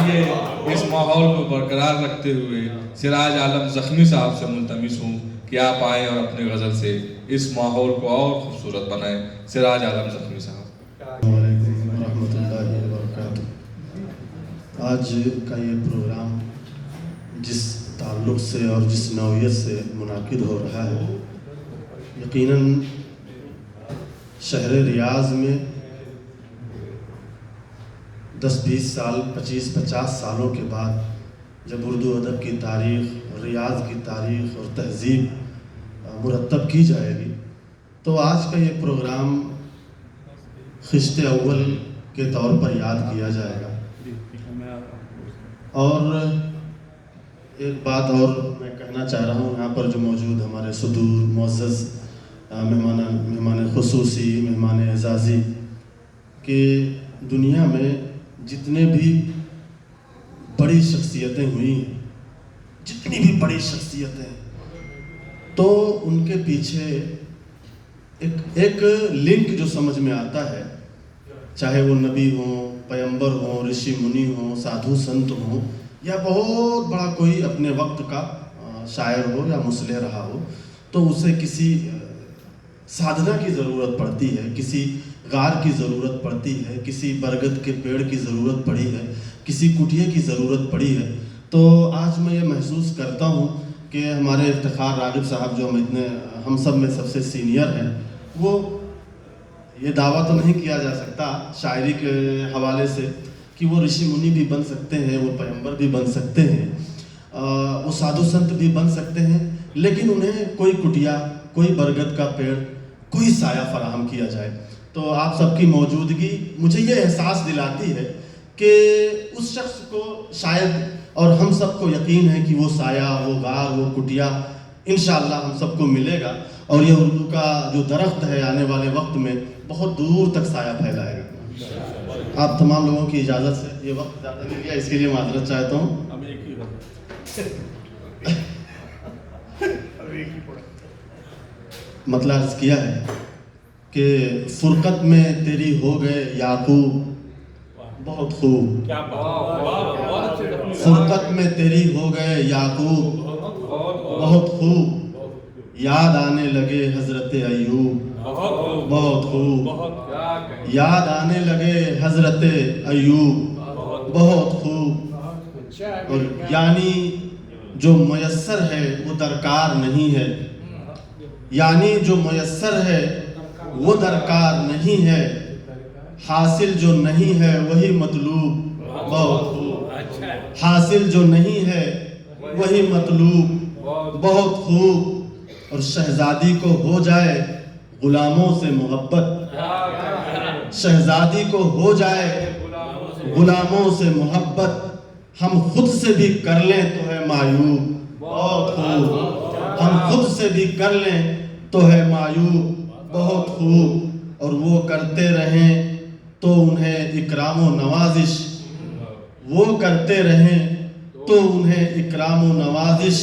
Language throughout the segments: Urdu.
آئیے اس ماحول کو برقرار رکھتے ہوئے سراج عالم زخمی صاحب سے ملتمس ہوں کہ آپ آئیں اور اپنی غزل سے اس ماحول کو اور خوبصورت بنائیں. سراج عالم زخمی صاحب. السلام علیکم ورحمۃ اللہ وبرکاتہ. آج کا یہ پروگرام جس تعلق سے اور جس نوعیت سے منعقد ہو رہا ہے، یقیناً شہر ریاض میں 10-20 سال 25-50 سالوں کے بعد جب اردو ادب کی تاریخ، ریاض کی تاریخ اور تہذیب مرتب کی جائے گی، تو آج کا یہ پروگرام خشت اول کے طور پر یاد کیا جائے گا. اور ایک بات اور میں کہنا چاہ رہا ہوں یہاں پر جو موجود ہمارے صدور معزز مہمان خصوصی، مہمان اعزازی، کہ دنیا میں جتنے بھی بڑی شخصیتیں ہوئی ہیں، جتنی بھی بڑی شخصیتیں، تو ان کے پیچھے ایک لنک جو سمجھ میں آتا ہے، چاہے وہ نبی ہوں، پیمبر ہوں، رشی منی ہوں، سادھو سنت ہوں، یا بہت بڑا کوئی اپنے وقت کا شاعر ہو یا مصلح رہا ہو، تو اسے کسی سادھنا کی ضرورت پڑتی ہے، کسی غار کی ضرورت پڑتی ہے، کسی برگد کے پیڑ کی ضرورت پڑی ہے، کسی کٹیے کی ضرورت پڑی ہے. تو آج میں یہ محسوس کرتا ہوں کہ ہمارے افتخار راغب صاحب جو ہم سب میں سب سے سینئر ہیں، وہ یہ دعویٰ تو نہیں کیا جا سکتا شاعری کے حوالے سے کہ وہ رشی منی بھی بن سکتے ہیں، وہ پیمبر بھی بن سکتے ہیں، وہ سادھو سنت بھی بن سکتے ہیں، لیکن انہیں کوئی کٹیا، کوئی برگد کا پیڑ، کوئی سایہ فراہم کیا جائے. تو آپ سب کی موجودگی مجھے یہ احساس دلاتی ہے کہ اس شخص کو شاید، اور ہم سب کو یقین ہے کہ وہ سایہ، وہ غار، وہ کٹیا انشاءاللہ ہم سب کو ملے گا، اور یہ اردو کا جو درخت ہے آنے والے وقت میں بہت دور تک سایہ پھیلائے گا. آپ تمام لوگوں کی اجازت سے یہ وقت زیادہ لے لیا، اس کے لیے معذرت چاہتا ہوں. مطلب عرض کیا ہے کہ فرقت میں تیری ہو گئے یعقوب بہت خوب، فرقت میں تیری ہو گئے یعقوب بہت خوب، یاد آنے لگے حضرت ایوب بہت خوب، یاد آنے لگے حضرت ایوب بہت خوب. اور یعنی جو میسر ہے وہ درکار نہیں ہے، یعنی جو میسر ہے وہ درکار نہیں ہے، حاصل جو نہیں ہے وہی مطلوب بہت خوب، حاصل جو نہیں ہے وہی مطلوب بہت خوب. اور شہزادی کو ہو جائے غلاموں سے محبت، شہزادی کو ہو جائے غلاموں سے محبت، ہم خود سے بھی کر لیں تو ہے معیوب بہت خوب، ہم خود سے بھی کر لیں تو ہے معیوب بہت خوب. اور وہ کرتے رہیں تو انہیں اکرام و نوازش، وہ کرتے رہیں تو انہیں اکرام و نوازش،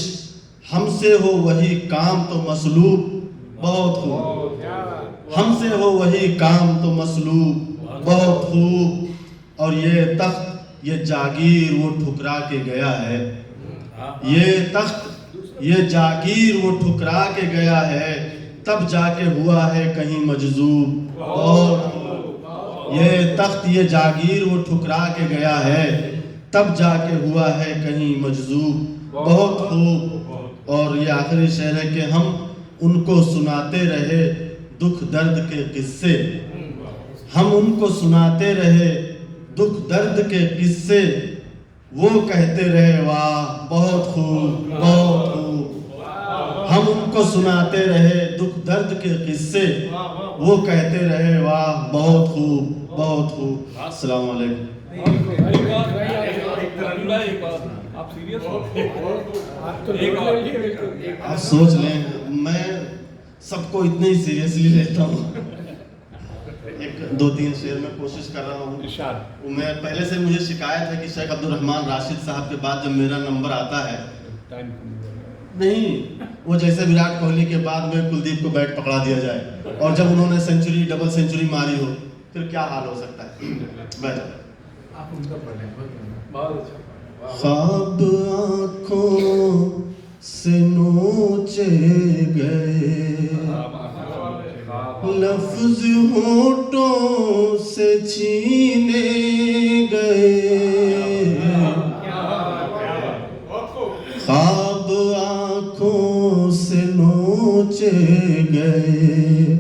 ہم سے ہو وہی کام تو مسلوب بہت خوب، ہم سے ہو وہی کام تو مسلوب بہت خوب. اور یہ تخت، یہ جاگیر وہ ٹھکرا کے گیا ہے، یہ تخت، یہ جاگیر وہ ٹھکرا کے گیا ہے، تب جا کے ہوا ہے کہیں مجذوب بہت خوب. یہ تخت، یہ جاگیر وہ ٹھکرا کے گیا ہے، تب جا کے ہوا ہے کہیں مجذوب بہت خوب. اور یہ آخری شعر ہے کہ ہم ان کو سناتے رہے دکھ درد کے قصے، ہم ان کو سناتے رہے دکھ درد کے قصے، وہ کہتے رہے واہ بہت خوب بہت خوب. ہم ان کو سناتے رہے دکھ درد کے قصے، وہ کہتے رہے واہ بہت خوب بہت خوب. السلام علیکم. آپ سوچ لیں میں سب کو اتنے ہی سیریسلی لیتا ہوں. ایک 2-3 شعر میں کوشش کر رہا ہوں. میں پہلے سے مجھے شکایت ہے کہ شیخ عبد الرحمن راشد صاحب کے بعد جب میرا نمبر آتا ہے، نہیں وہ جیسے وراٹ کوہلی کے بعد میں کلدیپ کو بیٹ پکڑا دیا جائے، اور جب انہوں نے سینچری ڈبل سینچری ماری ہو پھر کیا حال ہو سکتا ہے. بیٹھ خواب آنکھوں سے نوچے گئے، لفظ ہونٹوں سے چھینے گئے، خواب آنکھوں سے نوچے گئے،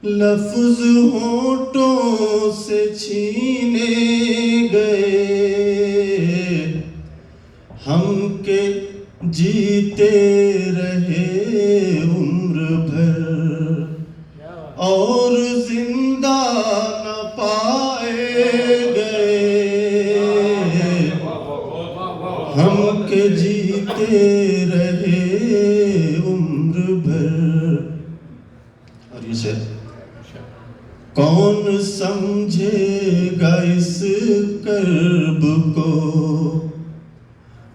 لفظ ہونٹوں سے چھینے گئے، ہم کے جیتے رہے عمر بھر اور زندہ نہ پائے گئے، ہم کے جیتے رہے عمر بھر۔ اور یہ شعر کون سمجھے گا اس کرب کو،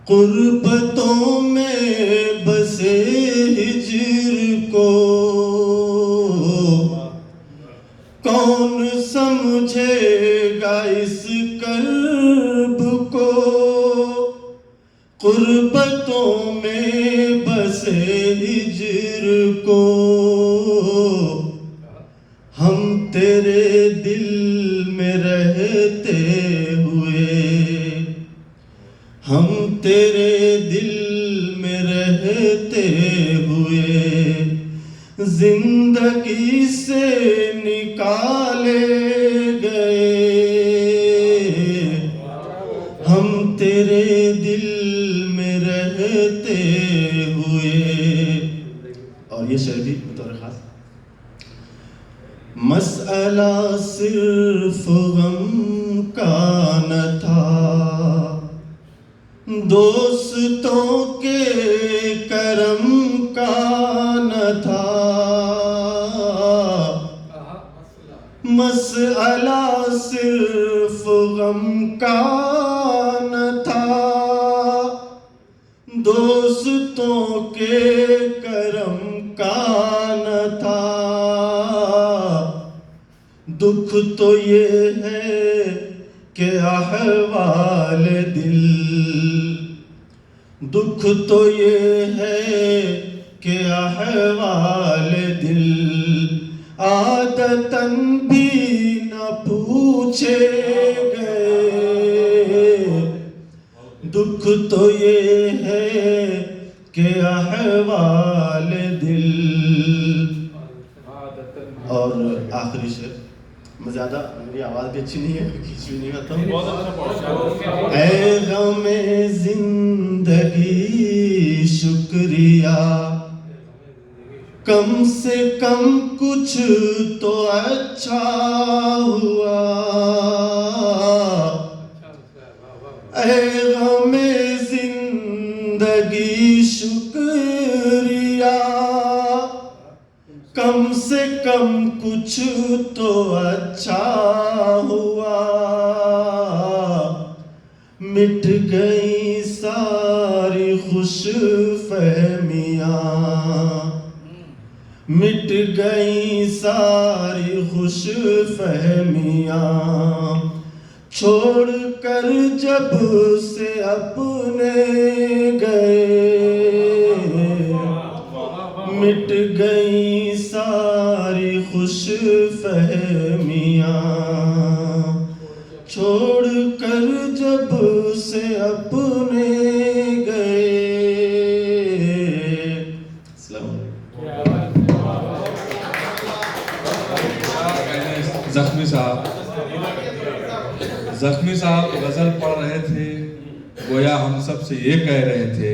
قربتوں میں بسے ہجر کو، کون سمجھے گا اس کرب کو، قربتوں میں بسے ہجر کو، ہم تیرے دل میں رہتے ہوئے، ہم تیرے دل میں رہتے ہوئے، زندگی سے نکالے گئے، ہم تیرے دل میں رہتے ہوئے۔ اور یہ شعر بھی بطور خاص، مسئلہ صرف غم کا نہ تھا، دوستوں کے کرم کا نہ تھا، مسئلہ صرف غم کا نہ تھا، دوستوں کے کرم کا نہ تھا، دکھ تو یہ ہے کہ احوال دل، دکھ تو یہ ہے کہ احوال دل عادتاً بھی نہ پوچھے گئے، دکھ تو یہ ہے کہ احوال دل۔ اور آخری شعر میں زیادہ، میری آواز بھی اچھی نہیں ہے، کھینچ بھی نہیں کرتا ہوں۔ اے غم زندگی شکریہ، کم سے کم کچھ تو اچھا ہوا، اے غم زندگی شکریہ، کم سے کم کچھ تو اچھا ہوا، مٹ گئی ساری خوش فہمیاں، مٹ گئی ساری خوش فہمیاں، چھوڑ کر جب سے اپنے گئے، مٹ گئی ساری خوش فہمیاں، چھوڑ کر جب سے اپنے گئے۔ زخمی صاحب غزل پڑھ رہے تھے، گویا ہم سب سے یہ کہہ رہے تھے